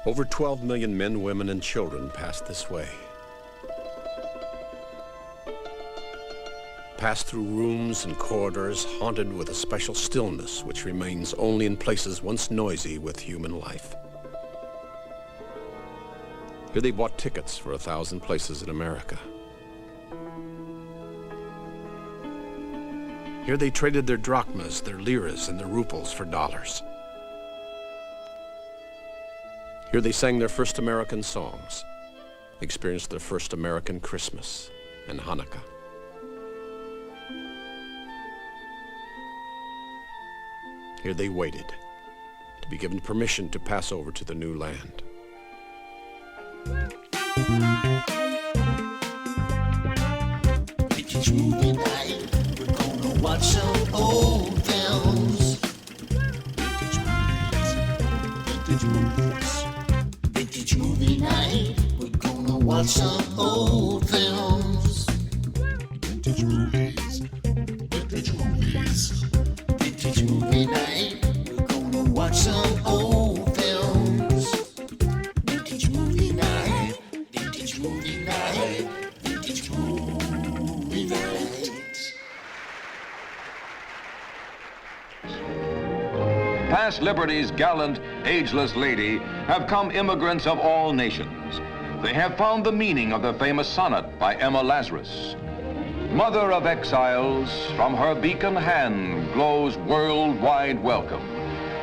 Over 12 million men, women, and children passed this way. Passed through rooms and corridors haunted with a special stillness which remains only in places once noisy with human life. Here they bought tickets for 1,000 places in America. Here they traded their drachmas, their liras, and their ruples for dollars. Here they sang their first American songs, experienced their first American Christmas and Hanukkah. Here they waited to be given permission to pass over to the new land. Vintage movie night, we're gonna watch some old films. Vintage movies. Vintage movie night, we're gonna watch some old films. Vintage movies. Vintage movies. Vintage movie night, we're gonna watch some old films. Vintage movie night, vintage movie night, vintage movie night. Past Liberty's gallant, ageless lady have come immigrants of all nations. They have found the meaning of the famous sonnet by Emma Lazarus. Mother of exiles, from her beacon hand glows worldwide welcome.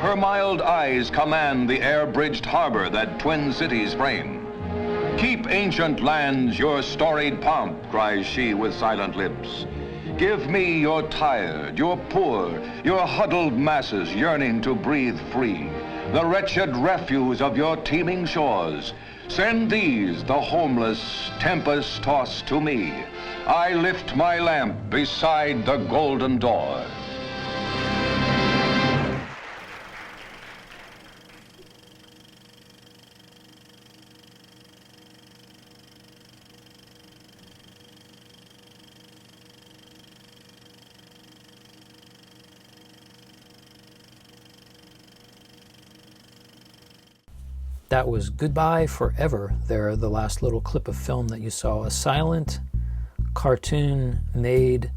Her mild eyes command the air-bridged harbor that twin cities frame. Keep ancient lands your storied pomp, cries she with silent lips. Give me your tired, your poor, your huddled masses yearning to breathe free, the wretched refuse of your teeming shores. Send these, the homeless, tempest-tossed to me. I lift my lamp beside the golden door. That was Goodbye Forever there, the last little clip of film that you saw. A silent cartoon made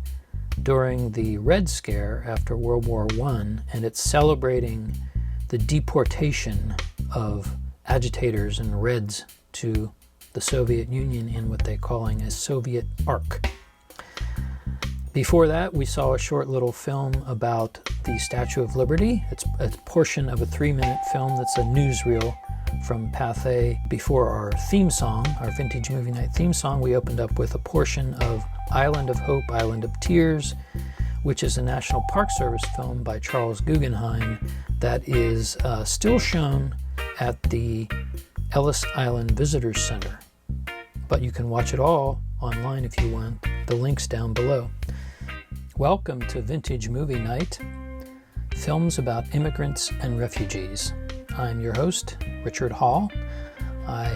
during the Red Scare after World War I, and it's celebrating the deportation of agitators and Reds to the Soviet Union in what they're calling a Soviet Ark. Before that, we saw a short little film about the Statue of Liberty. It's a portion of a 3-minute film that's a newsreel from Pathé. Before our theme song, our Vintage Movie Night theme song, we opened up with a portion of Island of Hope, Island of Tears, which is a National Park Service film by Charles Guggenheim that is still shown at the Ellis Island Visitors Center. But you can watch it all online if you want. The link's down below. Welcome to Vintage Movie Night, films about immigrants and refugees. I'm your host, Richard Hall. I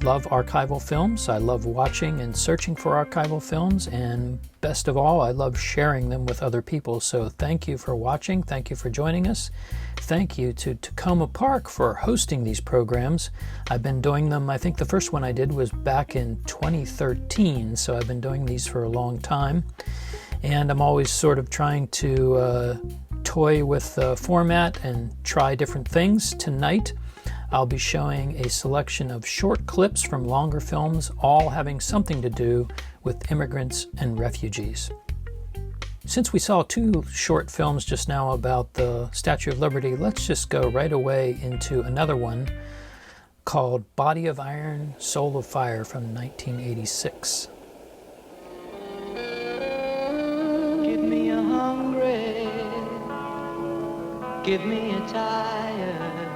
love archival films. I love watching and searching for archival films, and best of all, I love sharing them with other people. So thank you for watching. Thank you for joining us. Thank you to Tacoma Park for hosting these programs. I've been doing them, I think the first one I did was back in 2013, so I've been doing these for a long time. And I'm always sort of trying to toy with the format and try different things. Tonight, I'll be showing a selection of short clips from longer films, all having something to do with immigrants and refugees. Since we saw 2 short films just now about the Statue of Liberty, let's just go right away into another one called Body of Iron, Soul of Fire from 1986. Give me a hungry, give me a tired,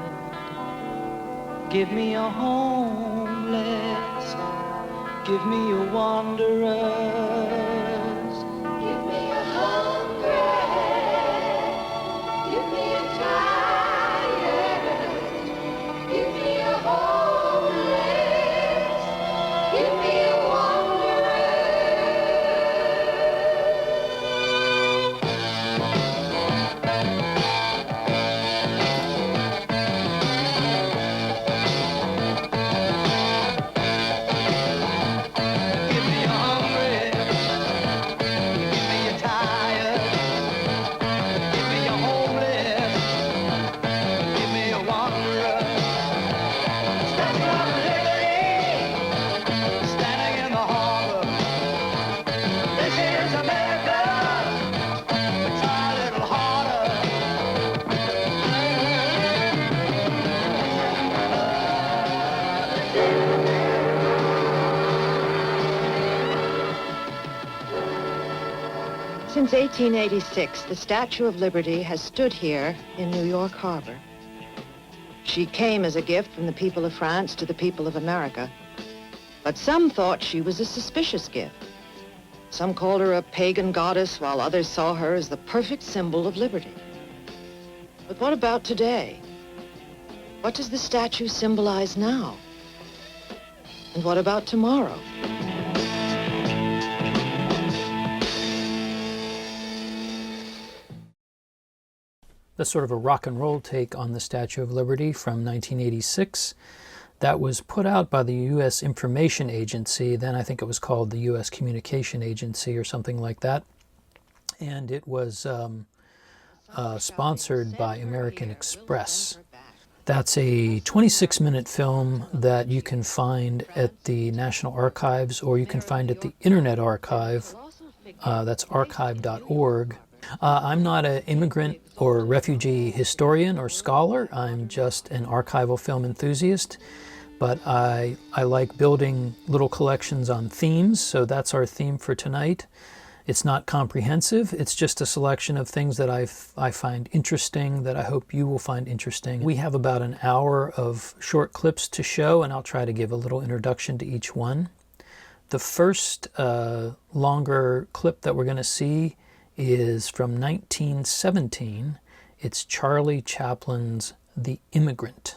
give me a homeless, give me a wanderer. Give me a hungry, give me a tired, give me a homeless, give me a wanderer. Since 1886, the Statue of Liberty has stood here in New York Harbor. She came as a gift from the people of France to the people of America. But some thought she was a suspicious gift. Some called her a pagan goddess, while others saw her as the perfect symbol of liberty. But what about today? What does the statue symbolize now? And what about tomorrow? That's sort of a rock and roll take on the Statue of Liberty from 1986. That was put out by the U.S. Information Agency. Then I think it was called the U.S. Communication Agency or something like that. And it was sponsored by American Express. That's a 26-minute film that you can find at the National Archives, or you can find at the Internet Archive. That's archive.org. I'm not an immigrant or refugee historian or scholar. I'm just an archival film enthusiast. But I like building little collections on themes, so that's our theme for tonight. It's not comprehensive. It's just a selection of things that I find interesting, that I hope you will find interesting. We have about an hour of short clips to show, and I'll try to give a little introduction to each one. The first longer clip that we're going to see is from 1917. It's Charlie Chaplin's The Immigrant.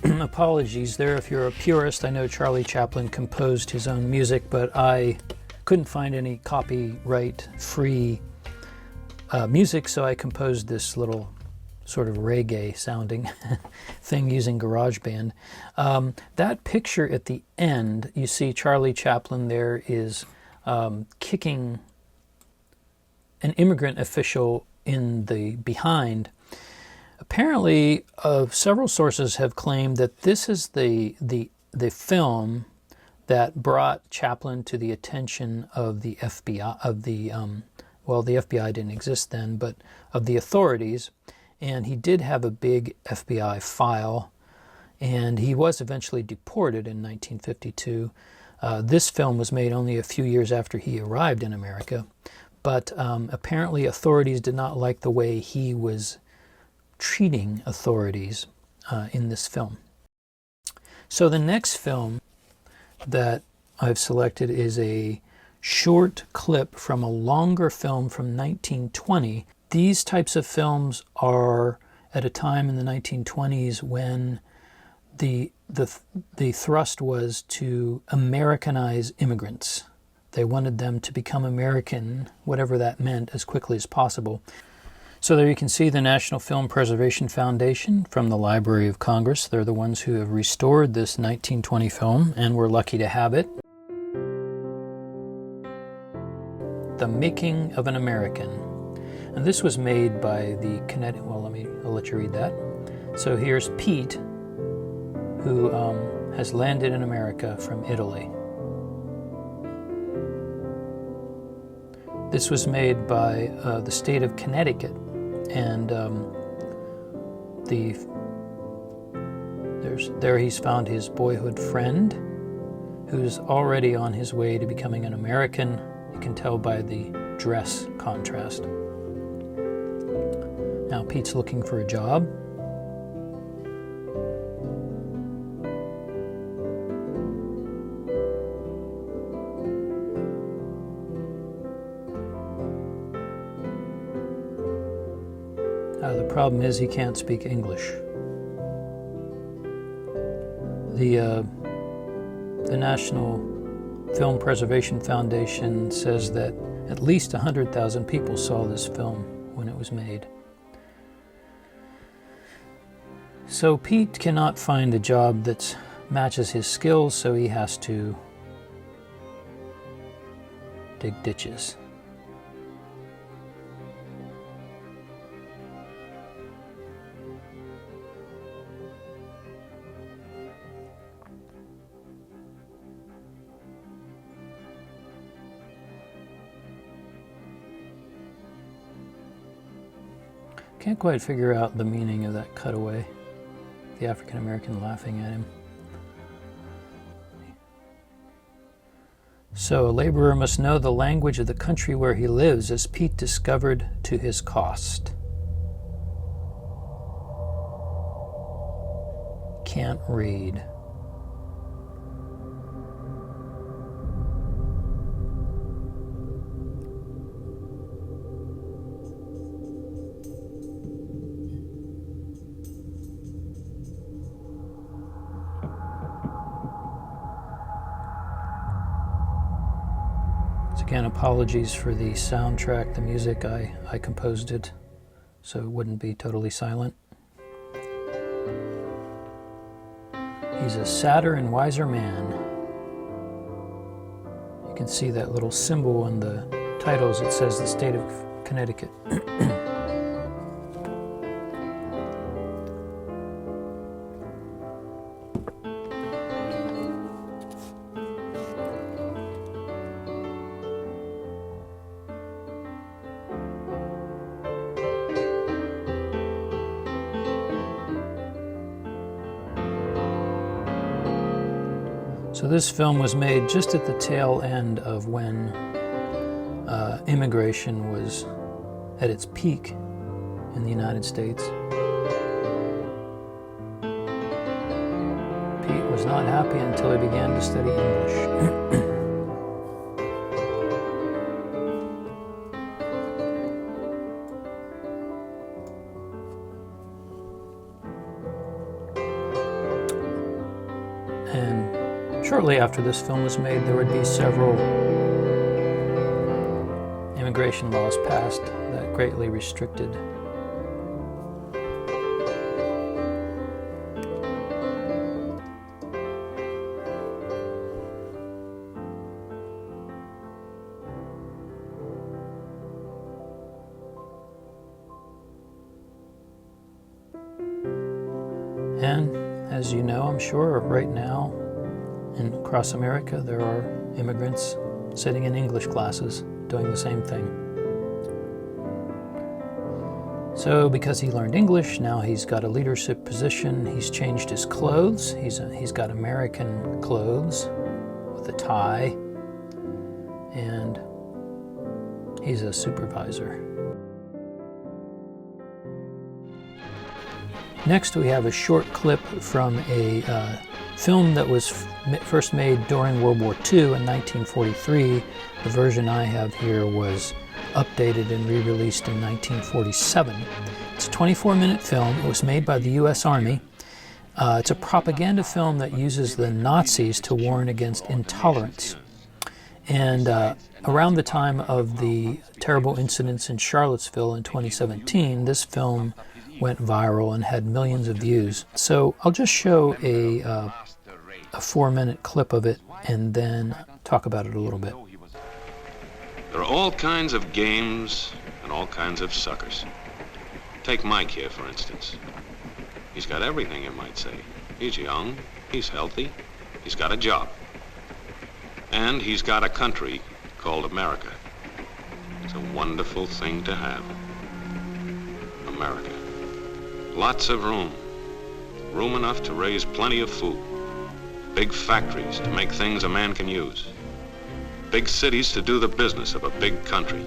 apologies there if you're a purist. I know Charlie Chaplin composed his own music, but I couldn't find any copyright-free music, so I composed this little sort of reggae-sounding thing using GarageBand. That picture at the end, you see Charlie Chaplin there is kicking an immigrant official in the behind. Apparently, several sources have claimed that this is the film that brought Chaplin to the attention of the FBI, the FBI didn't exist then, but of the authorities. And he did have a big FBI file, and he was eventually deported in 1952. This film was made only a few years after he arrived in America, but apparently authorities did not like the way he was treating authorities in this film. So the next film that I've selected is a short clip from a longer film from 1920. These types of films are at a time in the 1920s when the thrust was to Americanize immigrants. They wanted them to become American, whatever that meant, as quickly as possible. So there you can see the National Film Preservation Foundation from the Library of Congress. They're the ones who have restored this 1920 film, and we're lucky to have it. The Making of an American. And this was made by the Connecticut, I'll let you read that. So here's Pete, who has landed in America from Italy. This was made by the state of Connecticut, and there he's found his boyhood friend, who's already on his way to becoming an American. You can tell by the dress contrast. Now Pete's looking for a job. The problem is he can't speak English. The National Film Preservation Foundation says that at least 100,000 people saw this film when it was made. So Pete cannot find a job that matches his skills, so he has to dig ditches. Can't quite figure out the meaning of that cutaway. The African American laughing at him. So, a laborer must know the language of the country where he lives, as Pete discovered to his cost. Can't read. Again, apologies for the soundtrack, the music. I composed it so it wouldn't be totally silent. He's a sadder and wiser man. You can see that little symbol on the titles. It says the state of Connecticut. So this film was made just at the tail end of when immigration was at its peak in the United States. Pete was not happy until he began to study English. And shortly after this film was made, there would be several immigration laws passed that greatly restricted And as you know, I'm sure, right now, across America, there are immigrants sitting in English classes doing the same thing. So because he learned English, now he's got a leadership position. He's changed his clothes. He's got American clothes with a tie, and he's a supervisor. Next, we have a short clip from a film that was first made during World War II in 1943. The version I have here was updated and re-released in 1947. It's a 24-minute film. It was made by the U.S. Army. It's a propaganda film that uses the Nazis to warn against intolerance. And around the time of the terrible incidents in Charlottesville in 2017, this film went viral and had millions of views. So I'll just show a 4-minute clip of it and then talk about it a little bit. There are all kinds of games and all kinds of suckers. Take Mike here, for instance. He's got everything, you might say. He's young, he's healthy, he's got a job. And he's got a country called America. It's a wonderful thing to have. America. Lots of room. Room enough to raise plenty of food. Big factories to make things a man can use. Big cities to do the business of a big country.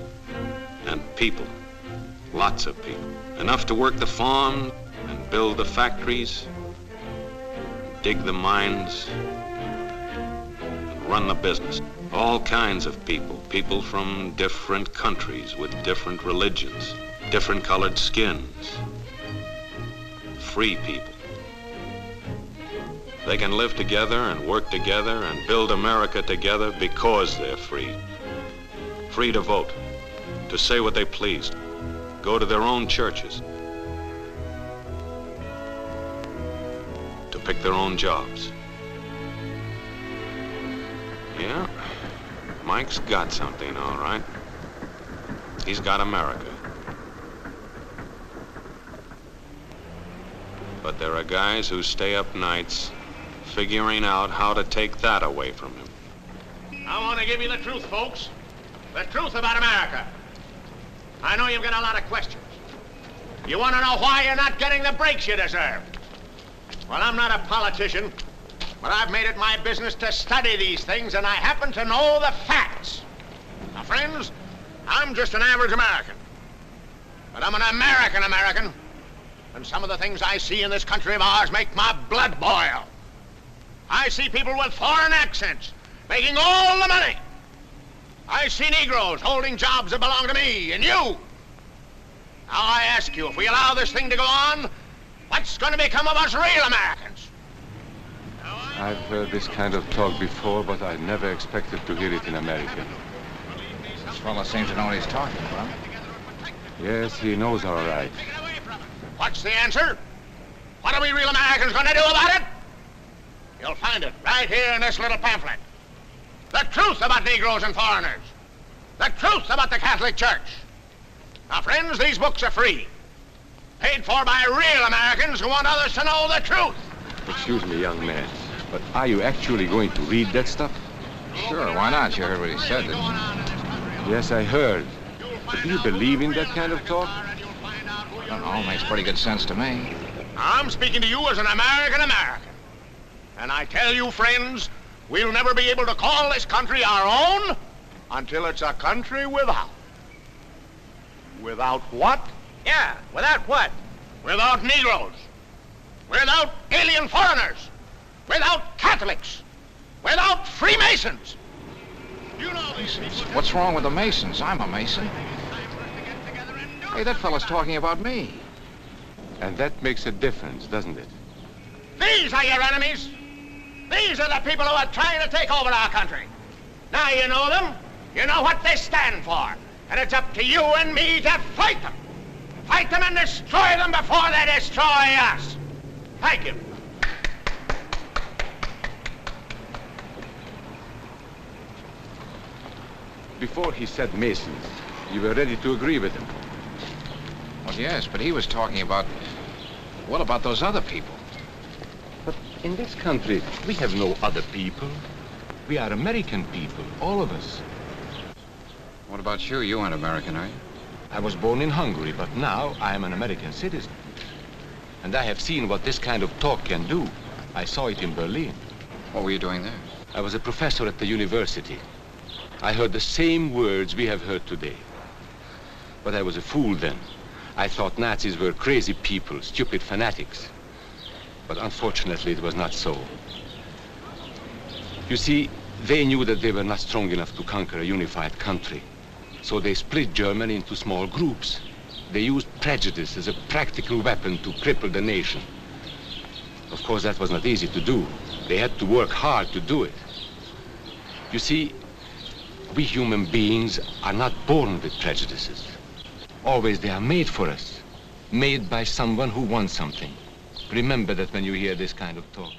And people. Lots of people. Enough to work the farm and build the factories, dig the mines, and run the business. All kinds of people. People from different countries with different religions, different colored skins. Free people. They can live together and work together and build America together because they're free. Free to vote, to say what they please, go to their own churches, to pick their own jobs. Yeah, Mike's got something, all right. He's got America. But there are guys who stay up nights figuring out how to take that away from him. I want to give you the truth, folks. The truth about America. I know you've got a lot of questions. You want to know why you're not getting the breaks you deserve. Well, I'm not a politician, but I've made it my business to study these things, and I happen to know the facts. Now, friends, I'm just an average American. But I'm an American, and some of the things I see in this country of ours make my blood boil. I see people with foreign accents making all the money. I see Negroes holding jobs that belong to me and you. Now I ask you, if we allow this thing to go on, what's going to become of us real Americans? I've heard this kind of talk before, but I never expected to hear it in America. This fellow seems to know what he's talking about. Yes, he knows all right. What's the answer? What are we real Americans going to do about it? You'll find it right here in this little pamphlet. The truth about Negroes and foreigners. The truth about the Catholic Church. Now, friends, these books are free. Paid for by real Americans who want others to know the truth. Excuse me, young man, but are you actually going to read that stuff? Sure, why not? You heard what he said, didn't you? Yes, I heard. But do you believe in that kind of talk? I don't know, makes pretty good sense to me. I'm speaking to you as an American. And I tell you, friends, we'll never be able to call this country our own until it's a country without. Without what? Yeah, without what? Without Negroes. Without alien foreigners. Without Catholics. Without Freemasons. You know these people. What's wrong with the Masons? I'm a Mason. Hey, that fellow's talking about me. And that makes a difference, doesn't it? These are your enemies. These are the people who are trying to take over our country. Now you know them. You know what they stand for. And it's up to you and me to fight them. Fight them and destroy them before they destroy us. Thank you. Before he said Masons, you were ready to agree with him. Well, yes, but he was talking about, well, about those other people. But in this country, we have no other people. We are American people, all of us. What about you? You aren't American, are you? I was born in Hungary, but now I am an American citizen. And I have seen what this kind of talk can do. I saw it in Berlin. What were you doing there? I was a professor at the university. I heard the same words we have heard today. But I was a fool then. I thought Nazis were crazy people, stupid fanatics. But unfortunately, it was not so. You see, they knew that they were not strong enough to conquer a unified country. So they split Germany into small groups. They used prejudice as a practical weapon to cripple the nation. Of course, that was not easy to do. They had to work hard to do it. You see, we human beings are not born with prejudices. Always they are made for us, made by someone who wants something. Remember that when you hear this kind of talk.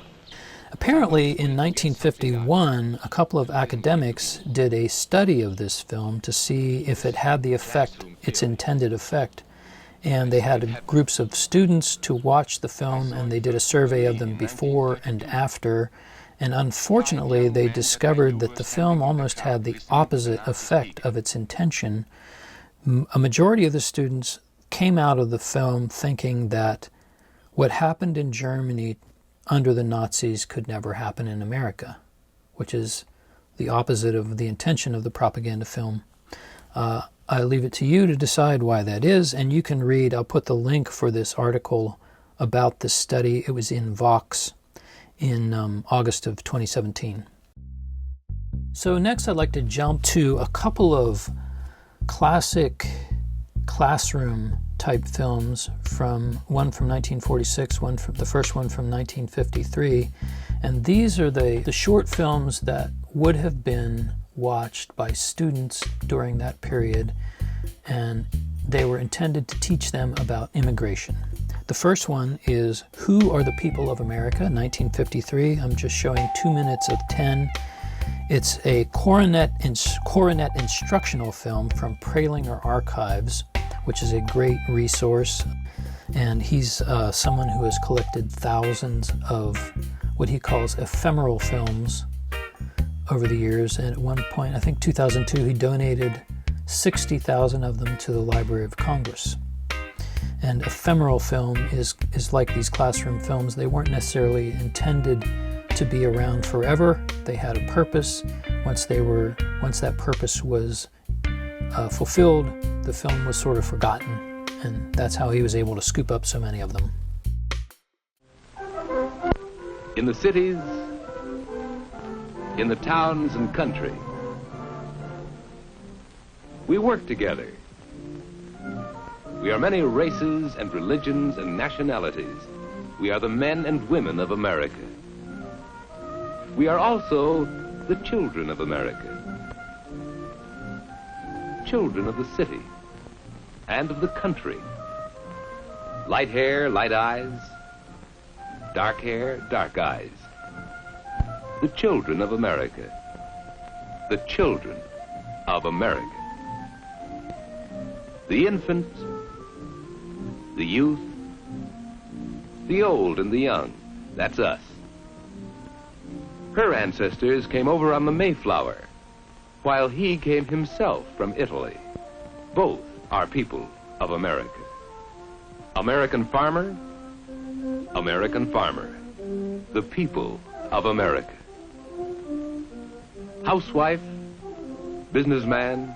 Apparently, in 1951, a couple of academics did a study of this film to see if it had the effect, its intended effect. And they had groups of students to watch the film, and they did a survey of them before and after. And unfortunately, they discovered that the film almost had the opposite effect of its intention. A majority of the students came out of the film thinking that what happened in Germany under the Nazis could never happen in America, which is the opposite of the intention of the propaganda film. I leave it to you to decide why that is, and you can read, I'll put the link for this article about this study. It was in Vox in August of 2017. So next I'd like to jump to a couple of classic classroom type films, one from 1946, the first one from 1953, and these are the short films that would have been watched by students during that period, and they were intended to teach them about immigration. The first one is Who Are the People of America, 1953. I'm just showing 2 minutes of 10. It's a coronet instructional film from Pralinger Archives, which is a great resource. And he's someone who has collected thousands of what he calls ephemeral films over the years. And at one point, I think 2002, he donated 60,000 of them to the Library of Congress. And ephemeral film is like these classroom films. They weren't necessarily intended to be around forever. They had a purpose. Once that purpose was fulfilled, the film was sort of forgotten, and that's how he was able to scoop up so many of them. In the cities, in the towns and country, we work together. We are many races and religions and nationalities. We are the men and women of America. We are also the children of America. Children of the city and of the country. Light hair, light eyes. Dark hair, dark eyes. The children of America. The children of America. The infant, the youth, the old and the young. That's us. Her ancestors came over on the Mayflower, while he came himself from Italy. Both are people of America. American farmer, American farmer. The people of America. Housewife, businessman,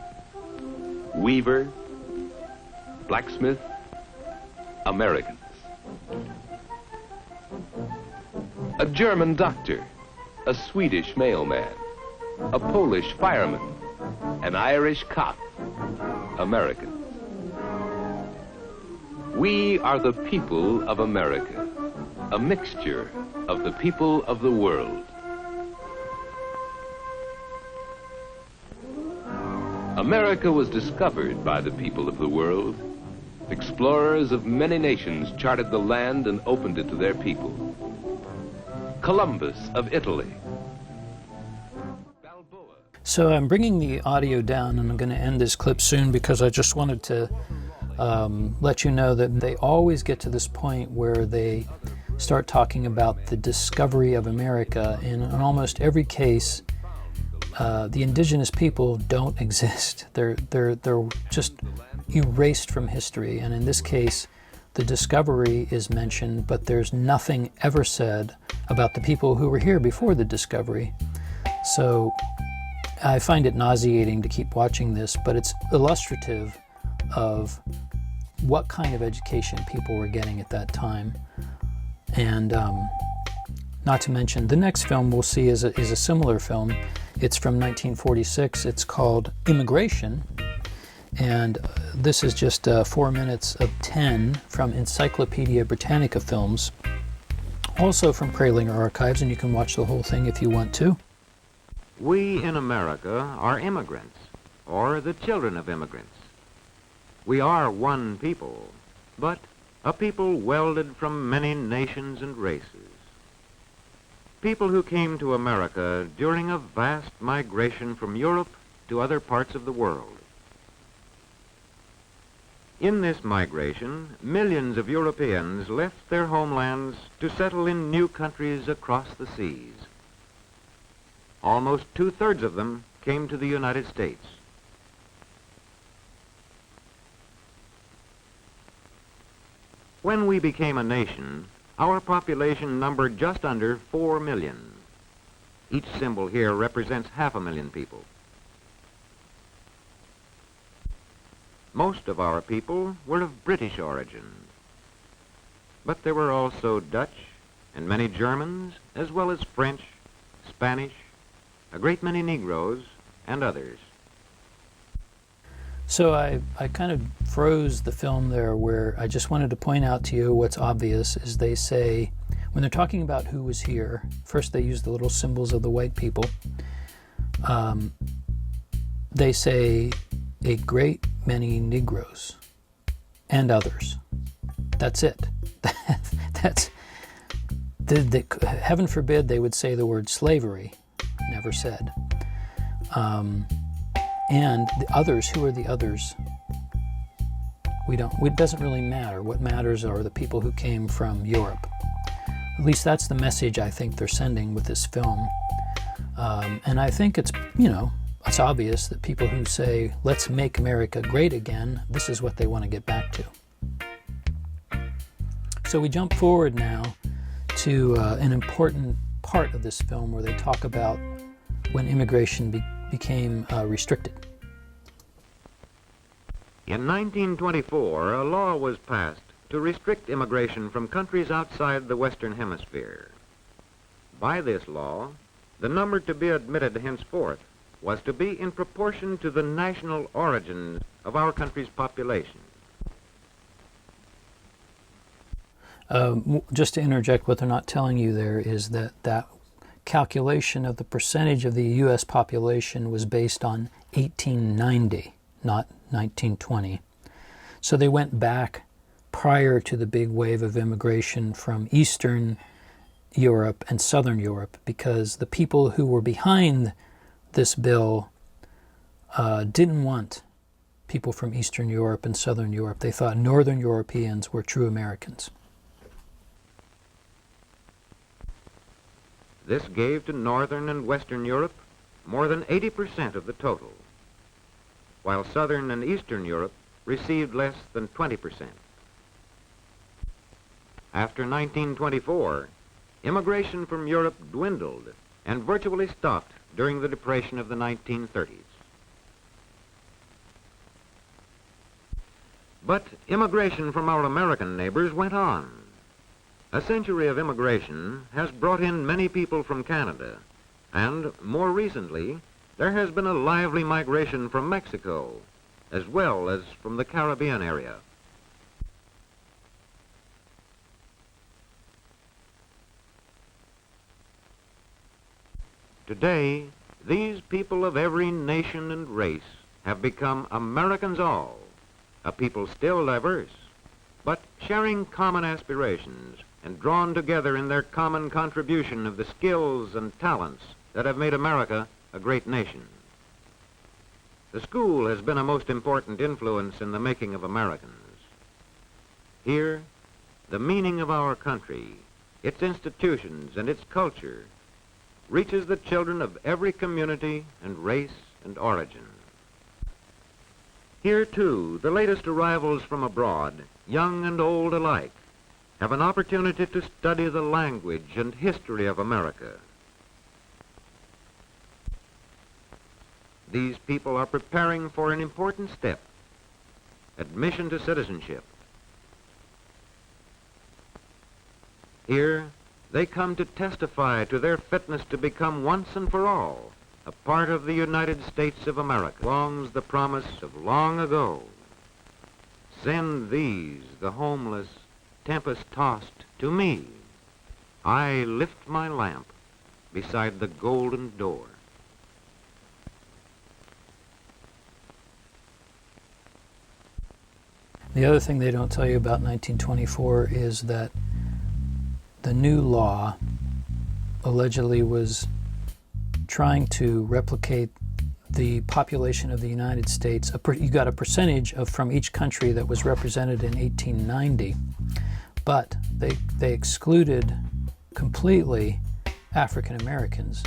weaver, blacksmith, Americans. A German doctor, a Swedish mailman, a Polish fireman, an Irish cop, Americans. We are the people of America, a mixture of the people of the world. America was discovered by the people of the world. Explorers of many nations charted the land and opened it to their people. Columbus of Italy. So I'm bringing the audio down, and I'm going to end this clip soon because I just wanted to let you know that they always get to this point where they start talking about the discovery of America. And in almost every case, the indigenous people don't exist. They're just erased from history. And in this case, the discovery is mentioned, but there's nothing ever said about the people who were here before the discovery. So I find it nauseating to keep watching this, but it's illustrative of what kind of education people were getting at that time. And not to mention, the next film we'll see is a similar film. It's from 1946. It's called Immigration. And this is just 4 minutes of 10 from Encyclopedia Britannica Films, also from Pralinger Archives, and you can watch the whole thing if you want to. We in America are immigrants, or the children of immigrants. We are one people, but a people welded from many nations and races. People who came to America during a vast migration from Europe to other parts of the world. In this migration, millions of Europeans left their homelands to settle in new countries across the seas. Almost 2/3 of them came to the United States. When we became a nation, our population numbered just under 4 million. Each symbol here represents 500,000 people. Most of our people were of British origin, but there were also Dutch and many Germans, as well as French, Spanish, a great many Negroes, and others. So I kind of froze the film there, where I just wanted to point out to you what's obvious is they say, when they're talking about who was here, first they use the little symbols of the white people. They say a great many Negroes and others. That's it. Heaven forbid they would say the word slavery. Never said. And the others, who are the others? It doesn't really matter. What matters are the people who came from Europe. At least that's the message I think they're sending with this film. And I think it's obvious that people who say, let's make America great again, this is what they want to get back to. So we jump forward now to an important part of this film where they talk about when immigration became restricted. In 1924, a law was passed to restrict immigration from countries outside the Western Hemisphere. By this law, the number to be admitted henceforth was to be in proportion to the national origins of our country's population. Just to interject, what they're not telling you there is that calculation of the percentage of the U.S. population was based on 1890, not 1920. So they went back prior to the big wave of immigration from Eastern Europe and Southern Europe, because the people who were behind this bill didn't want people from Eastern Europe and Southern Europe. They thought Northern Europeans were true Americans. This gave to Northern and Western Europe more than 80% of the total, while Southern and Eastern Europe received less than 20%. After 1924, immigration from Europe dwindled and virtually stopped during the Depression of the 1930s. But immigration from our American neighbors went on. A century of immigration has brought in many people from Canada, and more recently, there has been a lively migration from Mexico, as well as from the Caribbean area. Today, these people of every nation and race have become Americans all, a people still diverse, but sharing common aspirations and drawn together in their common contribution of the skills and talents that have made America a great nation. The school has been a most important influence in the making of Americans. Here, the meaning of our country, its institutions, and its culture reaches the children of every community and race and origin. Here, too, the latest arrivals from abroad, young and old alike, have an opportunity to study the language and history of America. These people are preparing for an important step, admission to citizenship. Here, they come to testify to their fitness to become once and for all a part of the United States of America. Longs the promise of long ago. Send these, the homeless, tempest-tossed, to me. I lift my lamp beside the golden door. The other thing they don't tell you about 1924 is that the new law allegedly was trying to replicate the population of the United States. You got a percentage from each country that was represented in 1890, but they excluded completely African Americans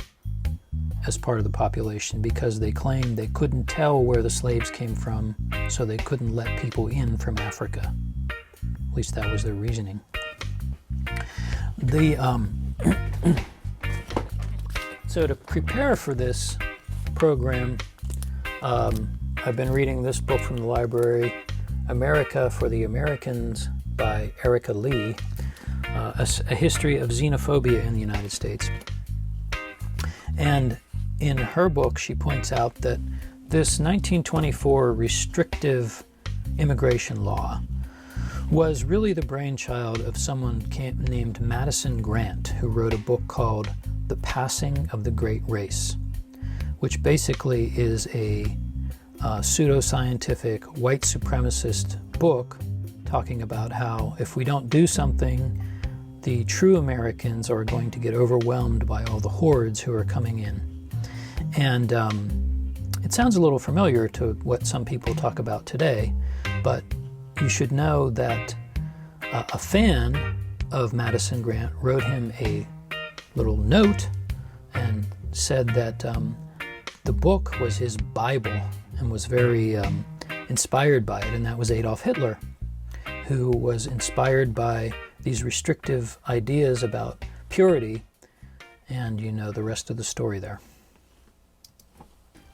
as part of the population because they claimed they couldn't tell where the slaves came from, so they couldn't let people in from Africa. At least that was their reasoning. So to prepare for this program, I've been reading this book from the library, America for the Americans by Erica Lee, a history of xenophobia in the United States. And in her book, she points out that this 1924 restrictive immigration law was really the brainchild of someone named Madison Grant, who wrote a book called The Passing of the Great Race, which basically is a pseudoscientific white supremacist book talking about how if we don't do something, the true Americans are going to get overwhelmed by all the hordes who are coming in. And it sounds a little familiar to what some people talk about today, but you should know that a fan of Madison Grant wrote him a little note and said that the book was his Bible and was very inspired by it, and that was Adolf Hitler, who was inspired by these restrictive ideas about purity, and you know the rest of the story there.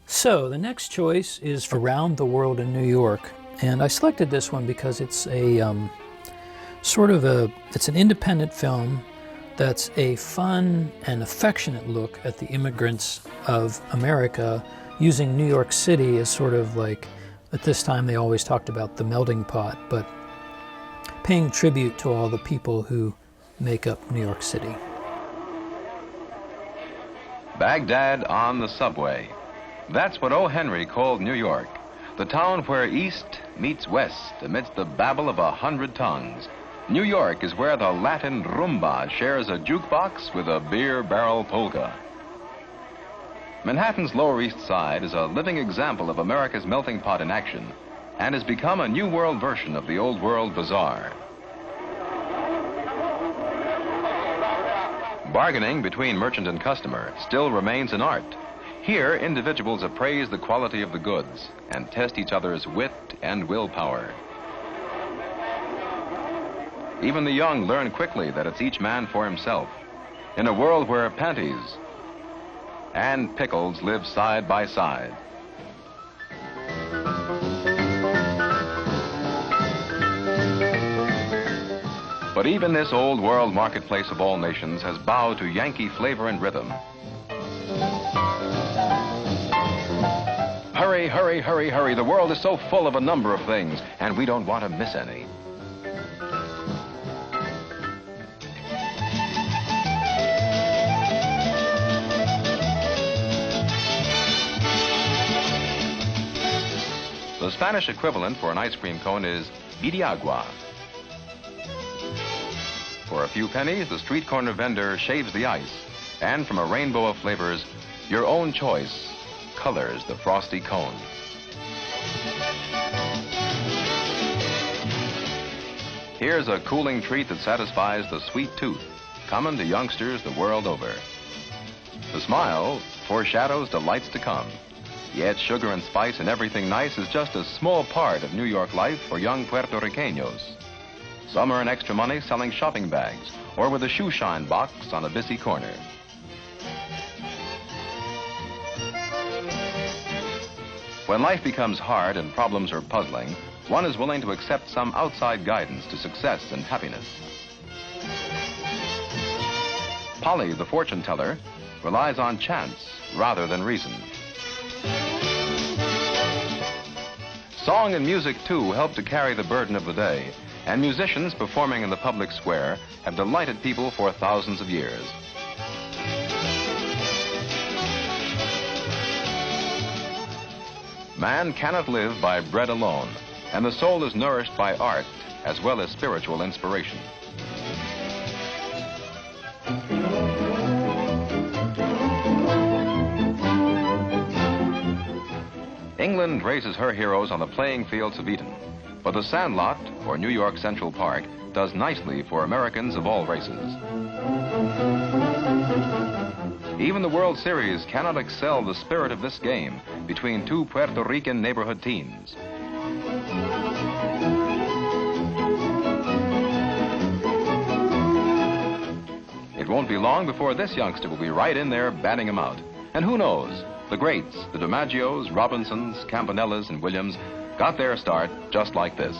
So the next choice is Around the World in New York, and I selected this one because it's a it's an independent film that's a fun and affectionate look at the immigrants of America, using New York City as sort of like, at this time they always talked about the melting pot, but paying tribute to all the people who make up New York City. Baghdad on the subway. That's what O. Henry called New York, the town where East meets West amidst the babble of 100 tongues. New York is where the Latin rumba shares a jukebox with a beer barrel polka. Manhattan's Lower East Side is a living example of America's melting pot in action and has become a New World version of the Old World bazaar. Bargaining between merchant and customer still remains an art. Here, individuals appraise the quality of the goods and test each other's wit and willpower. Even the young learn quickly that it's each man for himself. In a world where panties and pickles live side by side. But even this old world marketplace of all nations has bowed to Yankee flavor and rhythm. Hurry, hurry, hurry, hurry. The world is so full of a number of things, and we don't want to miss any. The Spanish equivalent for an ice cream cone is Vidiagua. For a few pennies, the street corner vendor shaves the ice, and from a rainbow of flavors, your own choice colors the frosty cone. Here's a cooling treat that satisfies the sweet tooth, common to youngsters the world over. The smile foreshadows delights to come. Yet sugar and spice and everything nice is just a small part of New York life for young Puerto Ricanos. Some earn extra money selling shopping bags or with a shoe shine box on a busy corner. When life becomes hard and problems are puzzling, one is willing to accept some outside guidance to success and happiness. Polly, the fortune teller, relies on chance rather than reason. Song and music, too, help to carry the burden of the day, and musicians performing in the public square have delighted people for thousands of years. Man cannot live by bread alone, and the soul is nourished by art as well as spiritual inspiration. England raises her heroes on the playing fields of Eden, but the Sandlot, or New York Central Park, does nicely for Americans of all races. Even the World Series cannot excel the spirit of this game between two Puerto Rican neighborhood teams. It won't be long before this youngster will be right in there batting him out. And who knows, the greats, the DiMaggios, Robinsons, Campanellas, and Williams got their start just like this.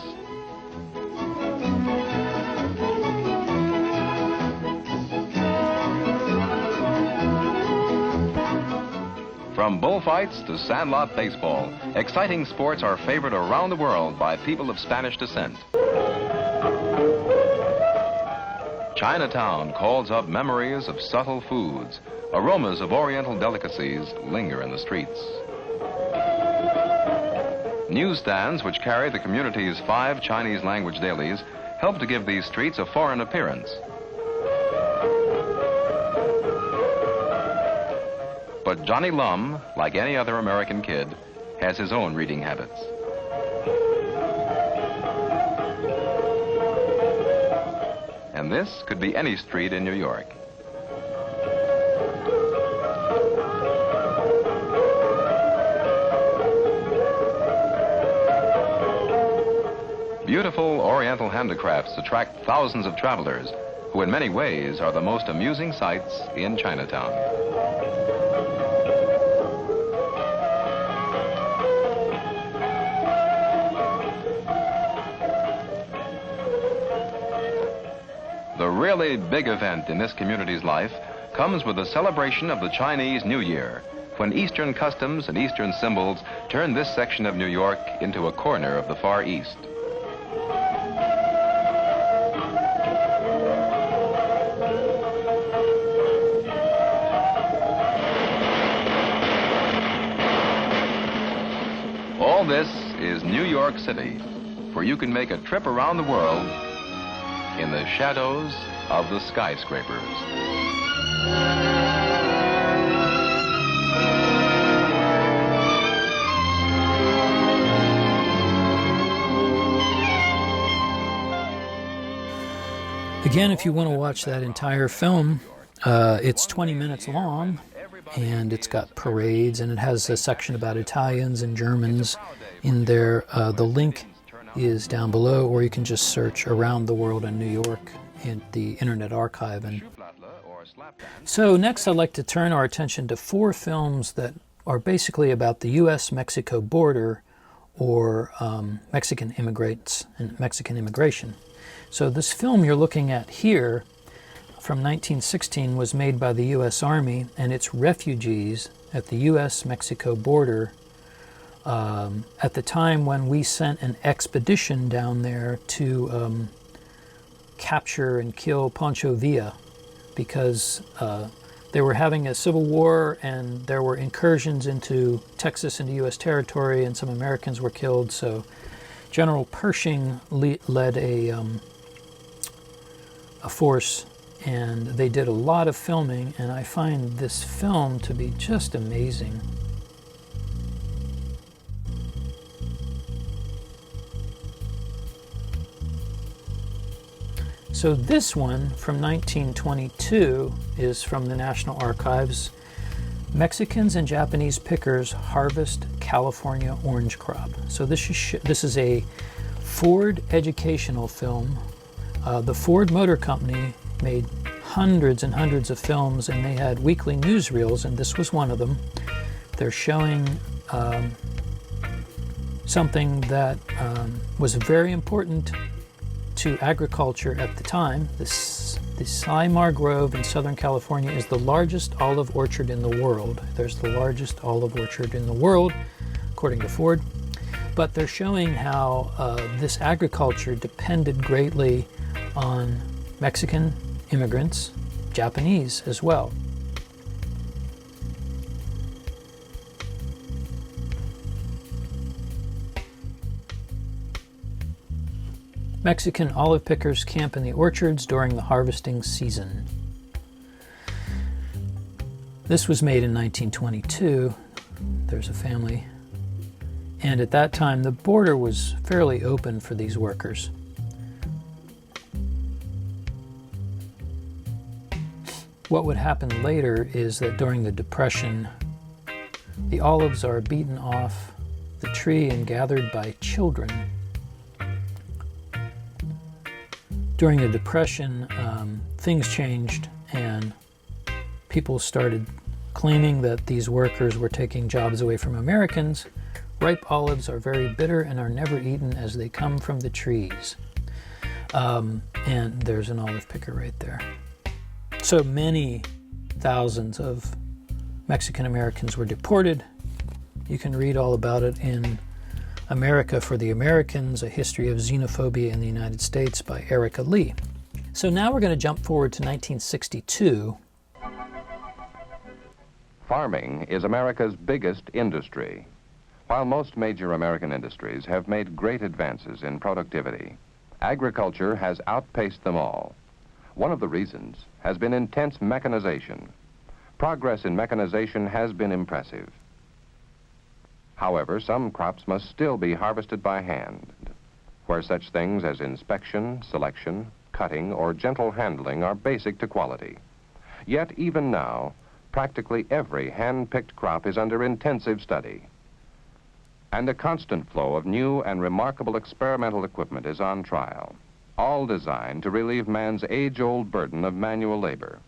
From bullfights to sandlot baseball, exciting sports are favored around the world by people of Spanish descent. Chinatown calls up memories of subtle foods. Aromas of Oriental delicacies linger in the streets. Newsstands, which carry the community's 5 Chinese language dailies, help to give these streets a foreign appearance. But Johnny Lum, like any other American kid, has his own reading habits. And this could be any street in New York. Beautiful Oriental handicrafts attract thousands of travelers, who in many ways are the most amusing sights in Chinatown. The really big event in this community's life comes with the celebration of the Chinese New Year, when Eastern customs and Eastern symbols turn this section of New York into a corner of the Far East. All this is New York City, where you can make a trip around the world in the shadows of the skyscrapers. Again, if you want to watch that entire film, it's 20 minutes long, and it's got parades, and it has a section about Italians and Germans in there. The link is down below, or you can just search Around the World in New York in the Internet Archive. And so next I'd like to turn our attention to 4 films that are basically about the U.S.-Mexico border, or Mexican immigrants and Mexican immigration. So this film you're looking at here from 1916 was made by the U.S. Army, and it's refugees at the U.S.-Mexico border at the time when we sent an expedition down there to capture and kill Pancho Villa, because They were having a civil war, and there were incursions into Texas, into U.S. territory, and some Americans were killed. So General Pershing led a force, and they did a lot of filming, and I find this film to be just amazing. So this one from 1922 is from the National Archives. Mexicans and Japanese pickers harvest California orange crop. So this is a Ford educational film. The Ford Motor Company made hundreds and hundreds of films, and they had weekly newsreels, and this was one of them. They're showing something that was very important to agriculture at the time. The Symar Grove in Southern California is the largest olive orchard in the world. There's the largest olive orchard in the world, according to Ford. But they're showing how this agriculture depended greatly on Mexican immigrants, Japanese as well. Mexican olive pickers camp in the orchards during the harvesting season. This was made in 1922. There's a family. And at that time, the border was fairly open for these workers. What would happen later is that during the Depression, the olives are beaten off the tree and gathered by children. During the Depression, things changed, and people started claiming that these workers were taking jobs away from Americans. Ripe olives are very bitter and are never eaten as they come from the trees. And there's an olive picker right there. So many thousands of Mexican Americans were deported. You can read all about it in America for the Americans, A History of Xenophobia in the United States by Erica Lee. So now we're going to jump forward to 1962. Farming is America's biggest industry. While most major American industries have made great advances in productivity, agriculture has outpaced them all. One of the reasons has been intense mechanization. Progress in mechanization has been impressive. However, some crops must still be harvested by hand, where such things as inspection, selection, cutting, or gentle handling are basic to quality. Yet even now, practically every hand-picked crop is under intensive study. And a constant flow of new and remarkable experimental equipment is on trial, all designed to relieve man's age-old burden of manual labor.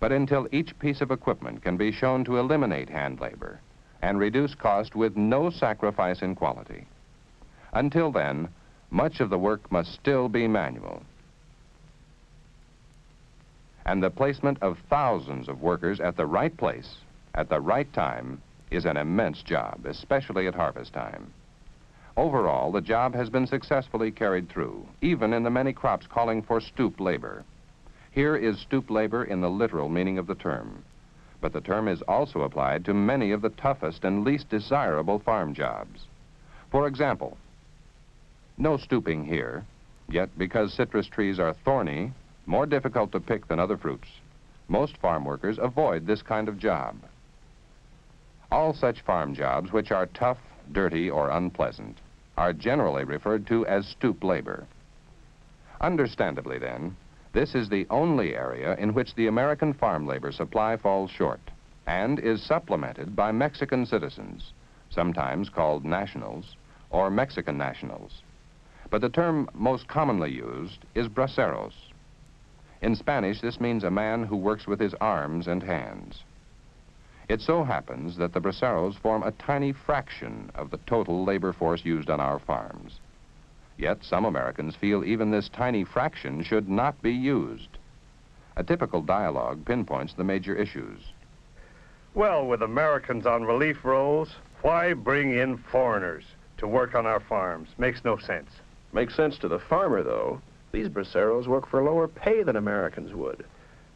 But until each piece of equipment can be shown to eliminate hand labor and reduce cost with no sacrifice in quality, until then, much of the work must still be manual. And the placement of thousands of workers at the right place, at the right time, is an immense job, especially at harvest time. Overall, the job has been successfully carried through, even in the many crops calling for stoop labor. Here is stoop labor in the literal meaning of the term, but the term is also applied to many of the toughest and least desirable farm jobs. For example, no stooping here, yet because citrus trees are thorny, more difficult to pick than other fruits, most farm workers avoid this kind of job. All such farm jobs which are tough, dirty, or unpleasant are generally referred to as stoop labor. Understandably, then, this is the only area in which the American farm labor supply falls short and is supplemented by Mexican citizens, sometimes called nationals or Mexican nationals. But the term most commonly used is braceros. In Spanish, this means a man who works with his arms and hands. It so happens that the braceros form a tiny fraction of the total labor force used on our farms. Yet some Americans feel even this tiny fraction should not be used. A typical dialogue pinpoints the major issues. Well, with Americans on relief rolls, why bring in foreigners to work on our farms? Makes no sense. Makes sense to the farmer, though. These braceros work for lower pay than Americans would.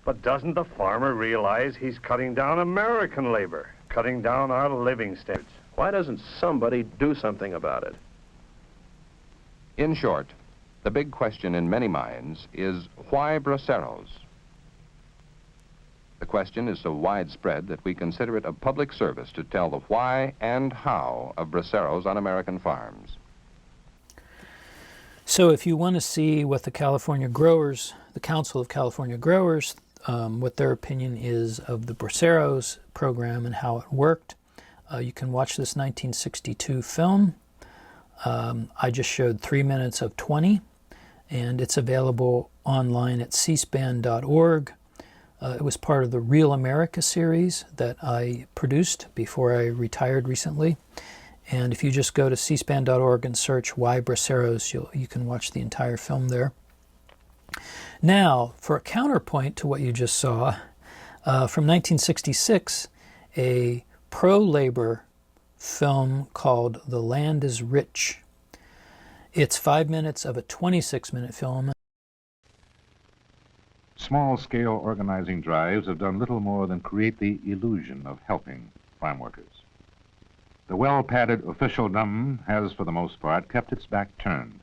But doesn't the farmer realize he's cutting down American labor, cutting down our living standards? Why doesn't somebody do something about it? In short, the big question in many minds is, why braceros? The question is so widespread that we consider it a public service to tell the why and how of braceros on American farms. So if you want to see what the California growers, the Council of California Growers, what their opinion is of the braceros program and how it worked, you can watch this 1962 film. I just showed 3 minutes of 20, and it's available online at cspan.org. It was part of the Real America series that I produced before I retired recently. And if you just go to cspan.org and search Why Braceros, you can watch the entire film there. Now, for a counterpoint to what you just saw, from 1966, a pro-labor film called The Land is Rich. It's 5 minutes of a 26-minute film. Small-scale organizing drives have done little more than create the illusion of helping farm workers. The well-padded officialdom has, for the most part, kept its back turned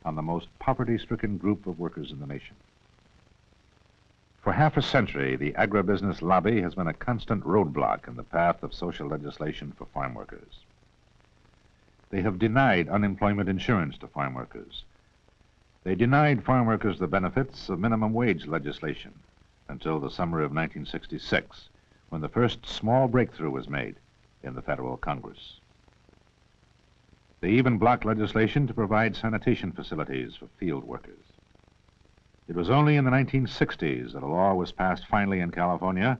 on the most poverty-stricken group of workers in the nation. For half a century, the agribusiness lobby has been a constant roadblock in the path of social legislation for farm workers. They have denied unemployment insurance to farm workers. They denied farm workers the benefits of minimum wage legislation until the summer of 1966, when the first small breakthrough was made in the federal Congress. They even blocked legislation to provide sanitation facilities for field workers. It was only in the 1960s that a law was passed finally in California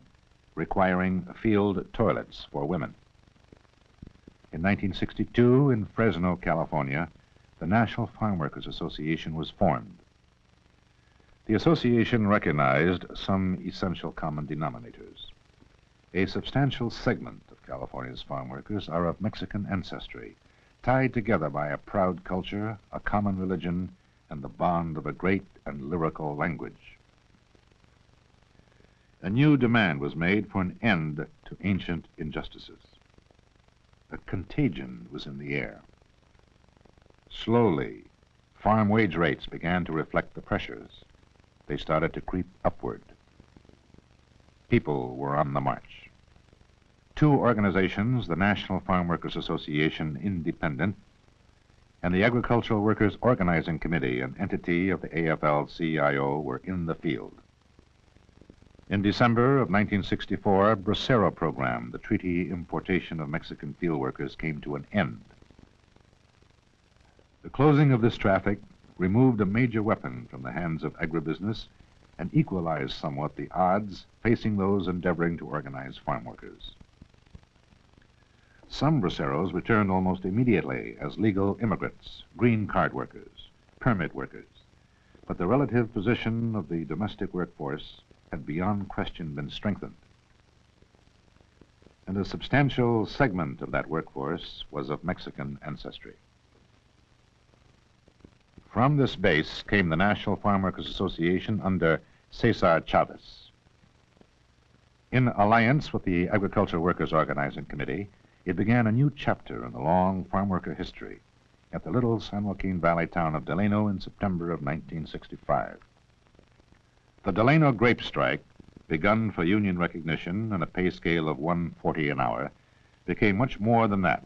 requiring field toilets for women. In 1962, in Fresno, California, the National Farm Workers Association was formed. The association recognized some essential common denominators. A substantial segment of California's farm workers are of Mexican ancestry, tied together by a proud culture, a common religion, and the bond of a great and lyrical language. A new demand was made for an end to ancient injustices. A contagion was in the air. Slowly, farm wage rates began to reflect the pressures. They started to creep upward. People were on the march. Two organizations, the National Farm Workers Association Independent and the Agricultural Workers Organizing Committee, an entity of the AFL-CIO, were in the field. In December of 1964, Bracero program, the treaty importation of Mexican field workers, came to an end. The closing of this traffic removed a major weapon from the hands of agribusiness and equalized somewhat the odds facing those endeavoring to organize farm workers. Some braceros returned almost immediately as legal immigrants, green card workers, permit workers, but the relative position of the domestic workforce had beyond question been strengthened. And a substantial segment of that workforce was of Mexican ancestry. From this base came the National Farm Workers Association under Cesar Chavez. In alliance with the Agricultural Workers Organizing Committee, it began a new chapter in the long farm worker history at the little San Joaquin Valley town of Delano in September of 1965. The Delano grape strike, begun for union recognition and a pay scale of $1.40 an hour, became much more than that,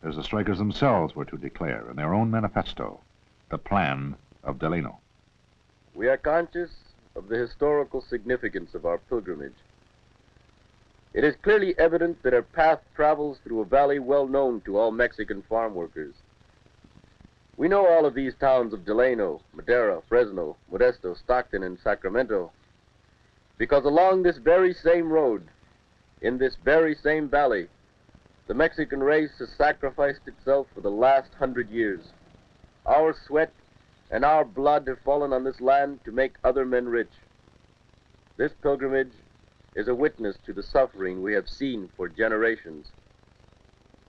as the strikers themselves were to declare in their own manifesto, the Plan of Delano. We are conscious of the historical significance of our pilgrimage. It is clearly evident that our path travels through a valley well known to all Mexican farm workers. We know all of these towns of Delano, Madera, Fresno, Modesto, Stockton, and Sacramento, because along this very same road, in this very same valley, the Mexican race has sacrificed itself for the last 100 years. Our sweat and our blood have fallen on this land to make other men rich. This pilgrimage is a witness to the suffering we have seen for generations.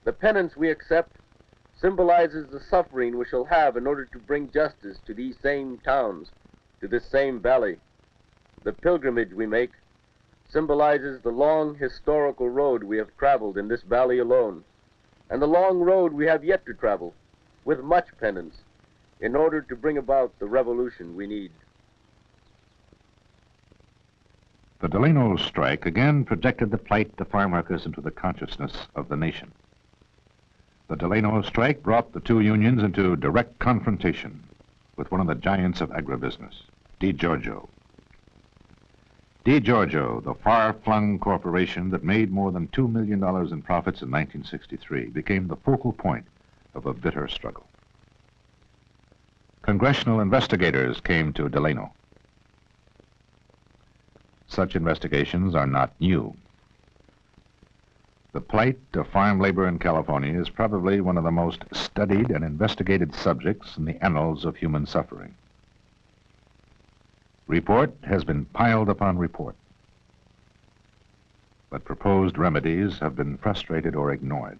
The penance we accept symbolizes the suffering we shall have in order to bring justice to these same towns, to this same valley. the pilgrimage we make, symbolizes the long historical road we have traveled in this valley alone, and the long road we have yet to travel, with much penance, in order to bring about the revolution we need. The Delano strike again projected the plight of farm workers into the consciousness of the nation. The Delano strike brought the two unions into direct confrontation with one of the giants of agribusiness, DiGiorgio. DiGiorgio, the far-flung corporation that made more than $2 million in profits in 1963, became the focal point of a bitter struggle. Congressional investigators came to Delano. Such investigations are not new. The plight of farm labor in California is probably one of the most studied and investigated subjects in the annals of human suffering. Report has been piled upon report, but proposed remedies have been frustrated or ignored.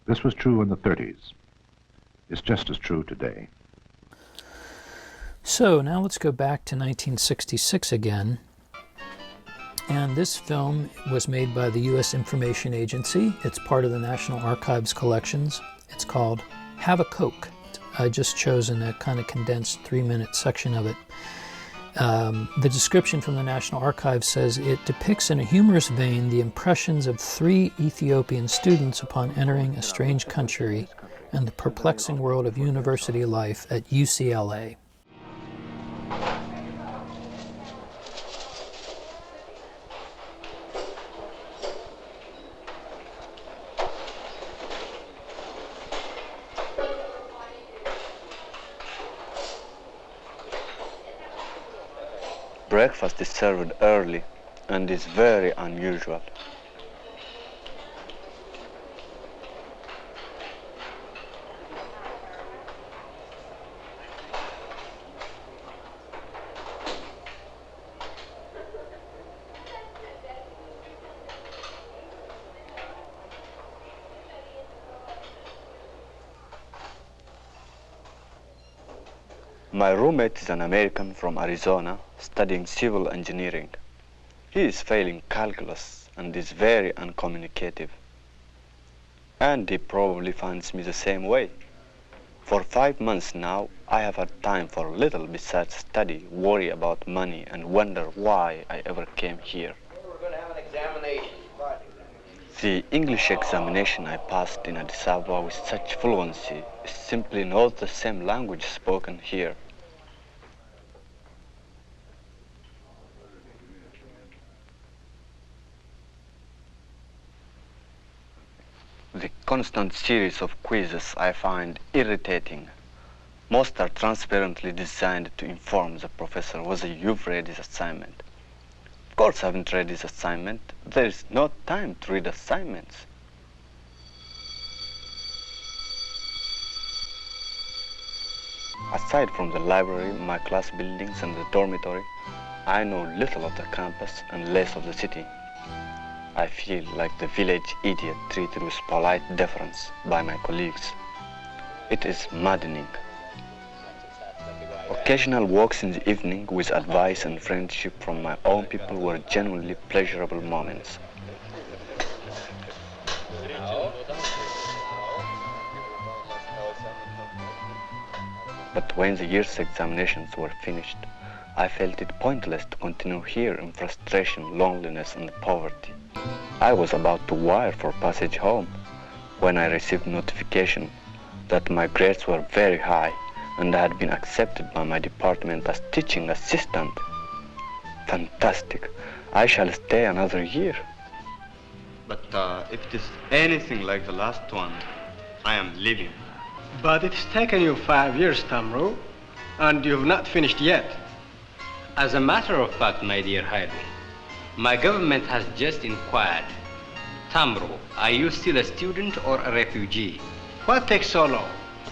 This was true in the 30s. It's just as true today. So now let's go back to 1966 again. And this film was made by the U.S. Information Agency. It's part of the National Archives collections. It's called Have a Coke. I just chosen a kind of condensed 3-minute section of it. The description from the National Archives says it depicts in a humorous vein the impressions of 3 Ethiopian students upon entering a strange country and the perplexing world of university life at UCLA. Breakfast is served early and is very unusual. My roommate is an American from Arizona studying civil engineering. He is failing calculus and is very uncommunicative. And he probably finds me the same way. For 5 months now, I have had time for little besides study, worry about money, and wonder why I ever came here. We're going to have an examination. The English examination I passed in Addis Ababa with such fluency is simply not the same language spoken here. The constant series of quizzes I find irritating. Most are transparently designed to inform the professor whether you've read his assignment. Of course I haven't read his assignment. There is no time to read assignments. Aside from the library, my class buildings and the dormitory, I know little of the campus and less of the city. I feel like the village idiot treated with polite deference by my colleagues. It is maddening. Occasional walks in the evening with advice and friendship from my own people were genuinely pleasurable moments. But when the year's examinations were finished, I felt it pointless to continue here in frustration, loneliness, and poverty. I was about to wire for passage home when I received notification that my grades were very high and I had been accepted by my department as teaching assistant. Fantastic. I shall stay another year. But if it is anything like the last one, I am leaving. But it's taken you 5 years, Tamro, and you've not finished yet. As a matter of fact, my dear Hiram, my government has just inquired. Tamro, are you still a student or a refugee? What takes so long?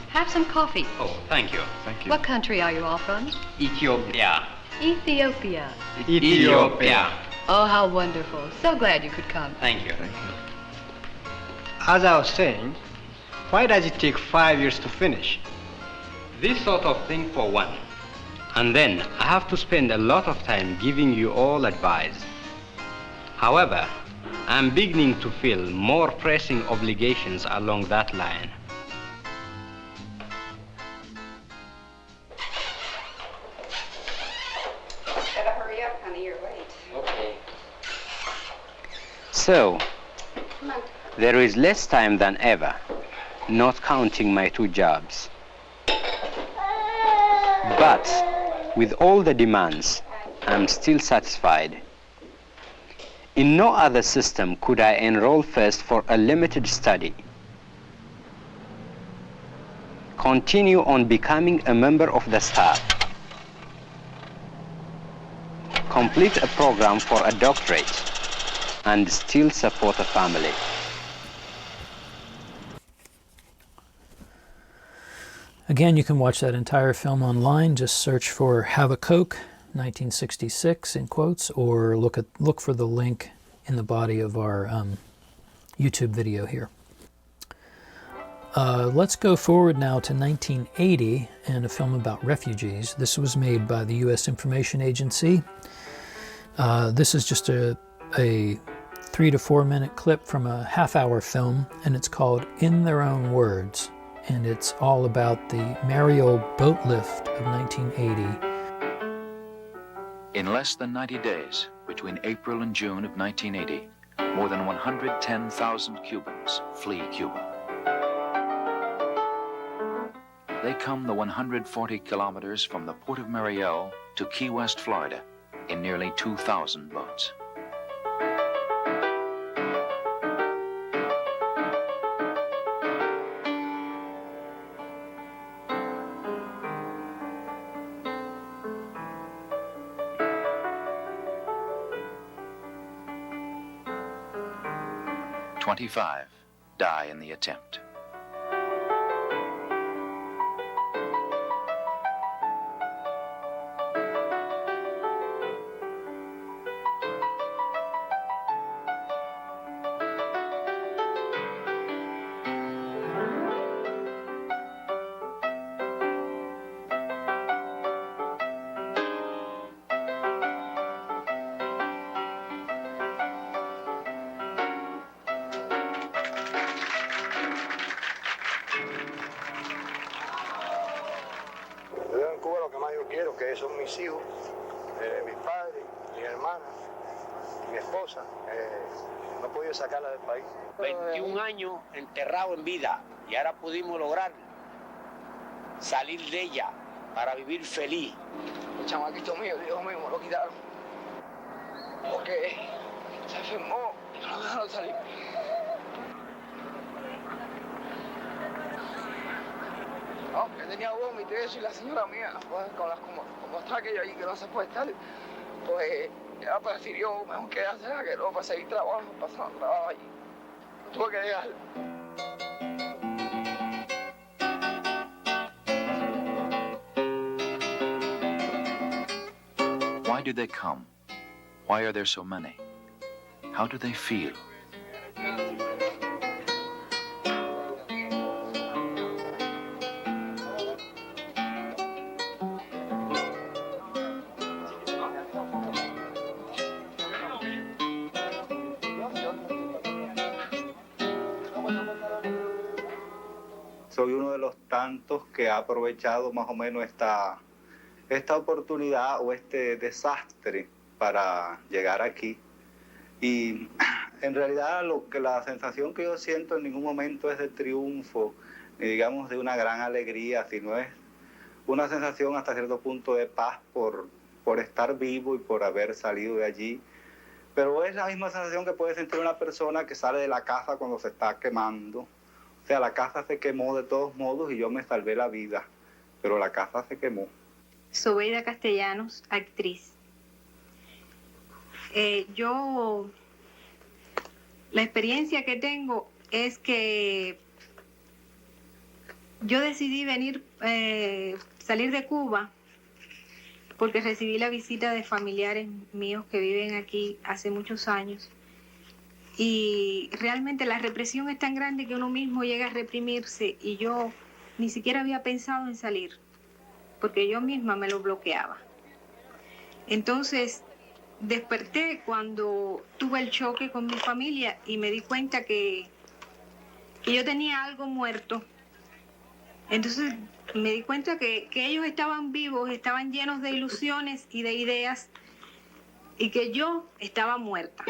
Have some coffee. Oh, thank you. Thank What country are you all from? Ethiopia. Ethiopia. Ethiopia. Oh, how wonderful. So glad you could come. Thank you. As I was saying, why does it take 5 years to finish? This sort of thing for one. And then I have to spend a lot of time giving you all advice. However, I'm beginning to feel more pressing obligations along that line. Better hurry up, honey, you're late. Okay. So, there is less time than ever, not counting my 2 jobs. But with all the demands, I'm still satisfied. In no other system could I enroll first for a limited study, continue on becoming a member of the staff, complete a program for a doctorate, and still support a family. Again, you can watch that entire film online. Just search for Have a Coke 1966 in quotes, or look for the link in the body of our YouTube video here. Let's go forward now to 1980 and a film about refugees. This was made by the U.S. Information Agency. This is just a 3 to 4 minute clip from a half-hour film, and it's called In Their Own Words, and it's all about the Mariel boat lift of 1980. In less than 90 days, between April and June of 1980, more than 110,000 Cubans flee Cuba. They come the 140 kilometers from the port of Mariel to Key West, Florida, in nearly 2,000 boats. "25 die in the attempt. Quiero que son mis hijos, mis padres, mi hermana, mi esposa. No he podido sacarla del país. 21 años enterrado en vida y ahora pudimos lograr salir de ella para vivir feliz. El chamaquito mío, Dios mío, me lo quitaron. Porque se enfermó y no lo dejaron salir. No, que tenía vómito y eso, y la señora mía, pues, como está aquello ahí que no se puede estar, pues ella prefirió mejor quedarse que no para seguir trabajando, pasando trabajo allí. Tuve que dejar. Why do they come? Why are there so many? How do they feel? Soy uno de los tantos que ha aprovechado más o menos esta oportunidad o este desastre para llegar aquí. Y en realidad la sensación que yo siento en ningún momento es de triunfo, ni digamos de una gran alegría, sino es una sensación hasta cierto punto de paz por estar vivo y por haber salido de allí. Pero es la misma sensación que puede sentir una persona que sale de la casa cuando se está quemando. O sea, la casa se quemó de todos modos y yo me salvé la vida, pero la casa se quemó. Sobeida Castellanos, actriz. La experiencia que tengo es que yo decidí salir de Cuba porque recibí la visita de familiares míos que viven aquí hace muchos años. Y realmente la represión es tan grande que uno mismo llega a reprimirse y yo ni siquiera había pensado en salir. porque yo misma me lo bloqueaba. Entonces, desperté cuando tuve el choque con mi familia y me di cuenta que yo tenía algo muerto. Entonces me di cuenta que ellos estaban vivos, estaban llenos de ilusiones y de ideas, y que yo estaba muerta.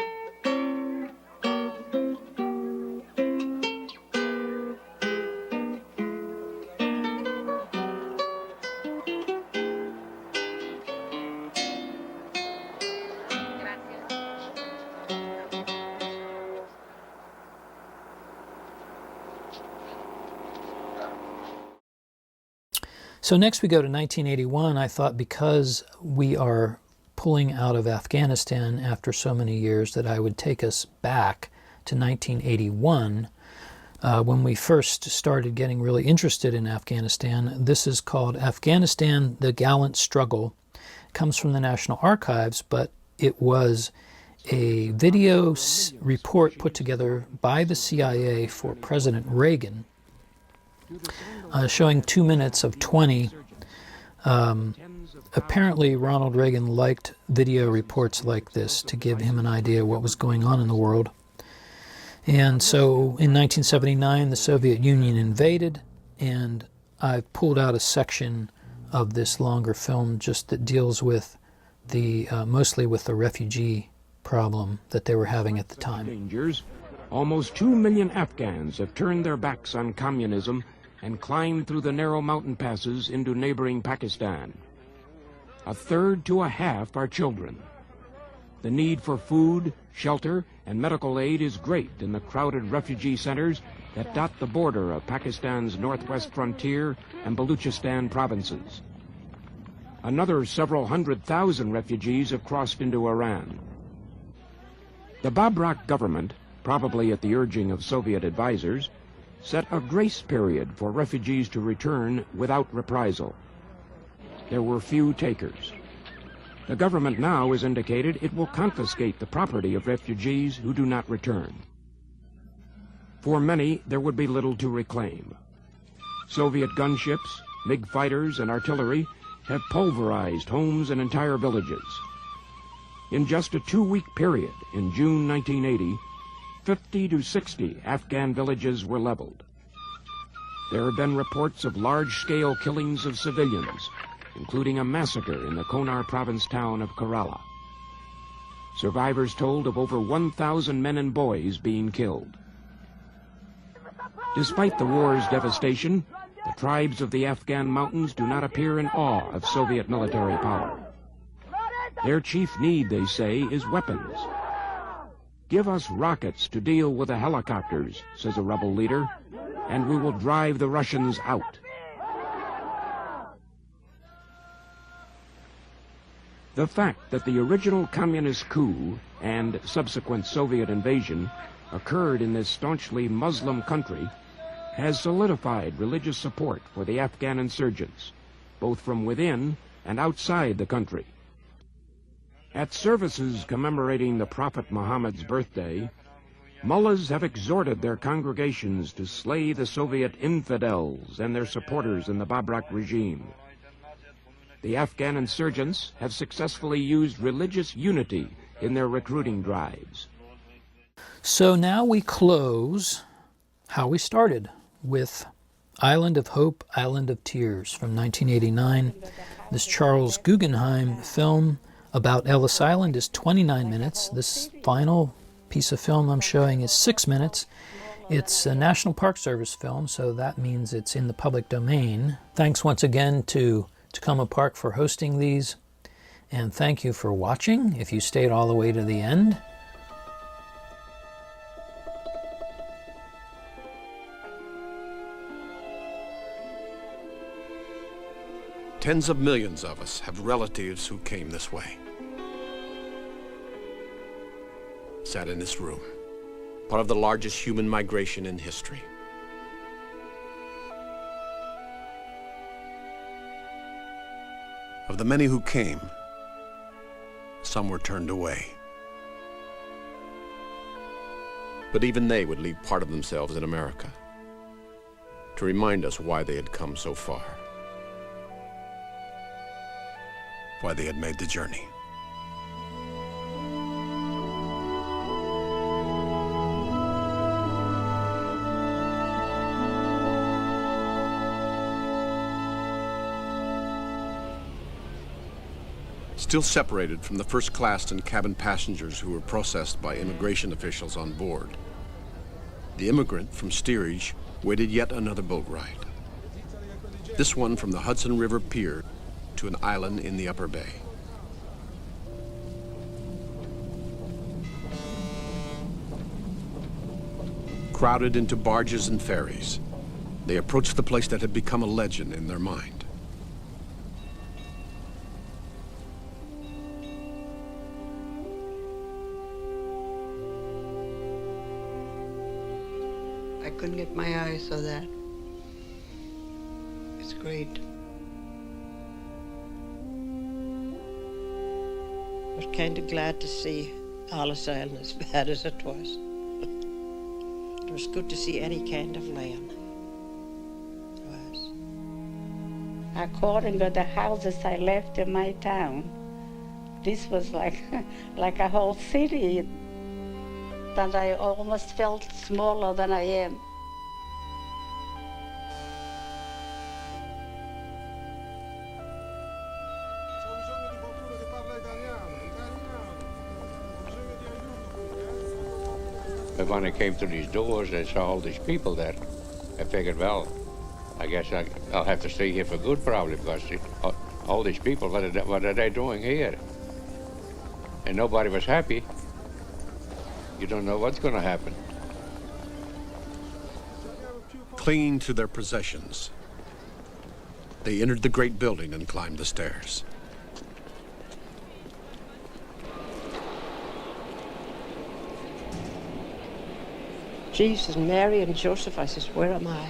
So next we go to 1981. I thought because we are pulling out of Afghanistan after so many years that I would take us back to 1981 when we first started getting really interested in Afghanistan. This is called Afghanistan, the Gallant Struggle. It comes from the National Archives, but it was a video report put together by the CIA for President Reagan, showing 2 minutes of 20. Apparently, Ronald Reagan liked video reports like this to give him an idea what was going on in the world. And so in 1979, the Soviet Union invaded, and I pulled out a section of this longer film just that deals with the mostly with the refugee problem that they were having at the time. Dangers. Almost 2 million Afghans have turned their backs on communism and climbed through the narrow mountain passes into neighboring Pakistan. A third to a half are children. The need for food, shelter, and medical aid is great in the crowded refugee centers that dot the border of Pakistan's northwest frontier and Baluchistan provinces. Another several 100,000 refugees have crossed into Iran. The Babrak government, probably at the urging of Soviet advisors, set a grace period for refugees to return without reprisal. There were few takers. The government now has indicated it will confiscate the property of refugees who do not return. For many, there would be little to reclaim. Soviet gunships, MiG fighters, and artillery have pulverized homes and entire villages. In just a 2-week period in June 1980, 50 to 60 Afghan villages were leveled. There have been reports of large-scale killings of civilians, including a massacre in the Konar province town of Kerala. Survivors told of over 1,000 men and boys being killed. Despite the war's devastation, the tribes of the Afghan mountains do not appear in awe of Soviet military power. Their chief need, they say, is weapons. Give us rockets to deal with the helicopters, says a rebel leader, and we will drive the Russians out. The fact that the original communist coup and subsequent Soviet invasion occurred in this staunchly Muslim country has solidified religious support for the Afghan insurgents, both from within and outside the country. At services commemorating the Prophet Muhammad's birthday, mullahs have exhorted their congregations to slay the Soviet infidels and their supporters in the Babrak regime. The Afghan insurgents have successfully used religious unity in their recruiting drives. So now we close how we started with Island of Hope, Island of Tears from 1989. This Charles Guggenheim film about Ellis Island is 29 minutes. This final piece of film I'm showing is 6 minutes. It's a National Park Service film, so that means it's in the public domain. Thanks once again to Tacoma Park for hosting these, and thank you for watching if you stayed all the way to the end. Tens of millions of us have relatives who came this way. Sat in this room, part of the largest human migration in history. Of the many who came, some were turned away. But even they would leave part of themselves in America to remind us why they had come so far. why they had made the journey. Still separated from the first class and cabin passengers who were processed by immigration officials on board, the Immigrant from steerage waited yet another boat ride. This one from the Hudson River Pier to an island in the Upper Bay. Crowded into barges and ferries, they approached the place that had become a legend in their mind. I couldn't get my eyes on that. It's great. I was kind of glad to see Ellis Island as bad as it was. It was good to see any kind of land. It was. According to the houses I left in my town, this was like a whole city. And I almost felt smaller than I am. But when I came to these doors, I saw all these people there. I figured, well, I guess I'll have to stay here for good, probably, because all these people, what are they doing here? And nobody was happy. You don't know what's going to happen. Clinging to their possessions, they entered the great building and climbed the stairs. Jesus, Mary and Joseph, I says, where am I?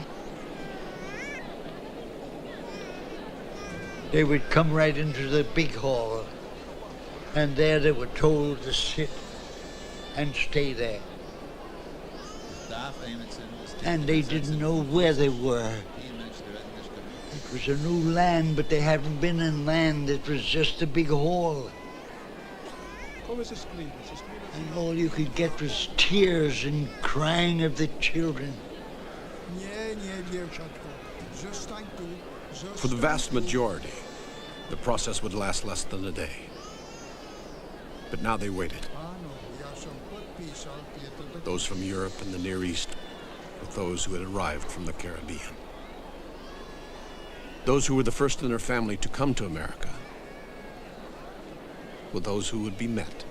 They would come right into the big hall, and there they were told to sit and stay there. And they didn't know where they were. It was a new land, but they hadn't been in land. It was just a big hall. And all you could get was tears and crying of the children. For the vast majority, the process would last less than a day. But now they waited. Those from Europe and the Near East, with those who had arrived from the Caribbean. Those who were the first in their family to come to America, with those who would be met.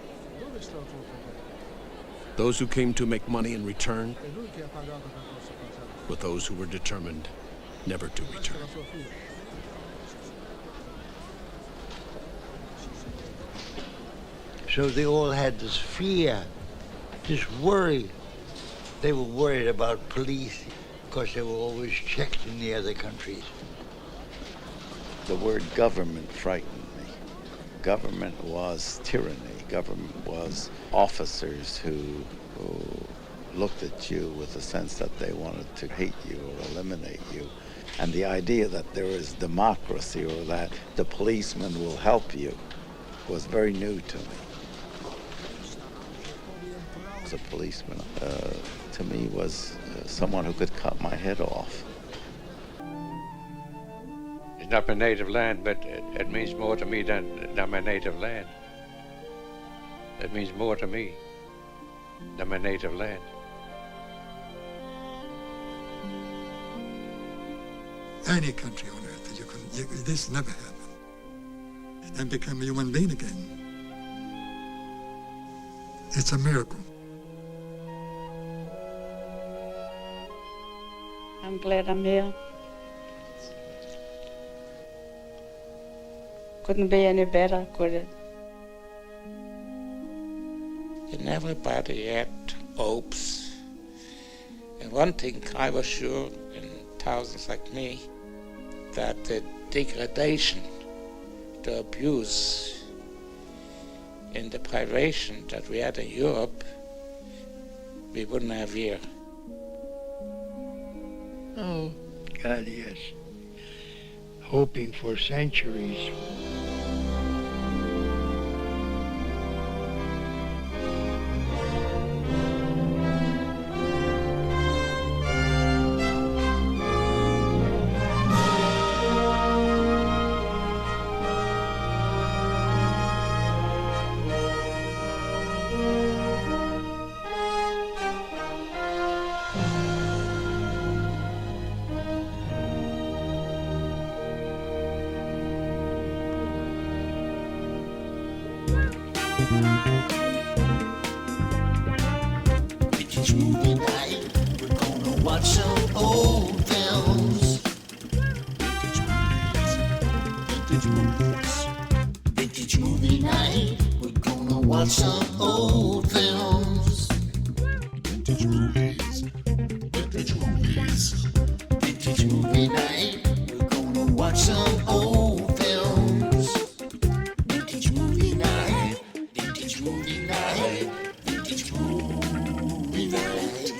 Those who came to make money and return, with those who were determined never to return. So they all had this fear, this worry. They were worried about police because they were always checked in the other countries. The word government frightened me. Government was tyranny. Government was officers who looked at you with the sense that they wanted to hate you or eliminate you. And the idea that there is democracy or that the policeman will help you was very new to me. As a policeman, to me, was someone who could cut my head off. It's not my native land, but it means more to me than my native land. It means more to me than my native land. Any country on earth, this never happened. And become a human being again. It's a miracle. I'm glad I'm here. Couldn't be any better, could it? And everybody had hopes. And one thing I was sure, and thousands like me, that the degradation, the abuse, and the privation that we had in Europe, we wouldn't have here. Oh, God, yes. Hoping for centuries. Vintage movie night. We're gonna watch some old films. Vintage movies. Vintage movie night. We're gonna watch some old films. Vintage movies. Vintage movies. Vintage movie night. We're gonna watch some old films. Vintage movie night. Vintage movie night. Vintage movie night.